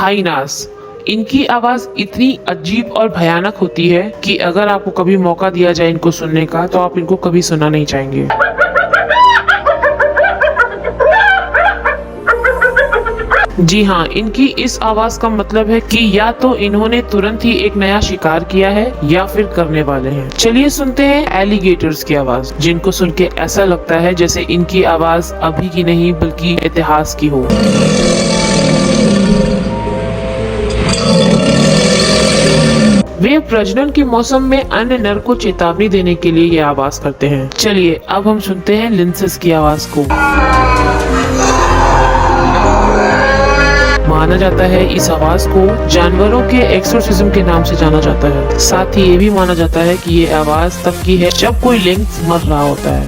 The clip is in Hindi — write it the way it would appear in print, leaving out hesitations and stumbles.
हाइनास। इनकी आवाज इतनी अजीब और भयानक होती है कि अगर आपको कभी मौका दिया जाए इनको सुनने का तो आप इनको कभी सुनना नहीं चाहेंगे। जी हाँ, इनकी इस आवाज का मतलब है कि या तो इन्होंने तुरंत ही एक नया शिकार किया है या फिर करने वाले हैं। चलिए सुनते हैं एलिगेटर्स की आवाज, जिनको सुन के ऐसा लगता है जैसे इनकी आवाज अभी की नहीं बल्कि इतिहास की हो। वे प्रजनन के मौसम में अन्य नर को चेतावनी देने के लिए ये आवाज करते हैं। चलिए अब हम सुनते हैं लिंसेस की आवाज को। माना जाता है इस आवाज को जानवरों के एक्सोर्सिज्म के नाम से जाना जाता है। साथ ही ये भी माना जाता है कि ये आवाज तब की है जब कोई लिंक्स मर रहा होता है।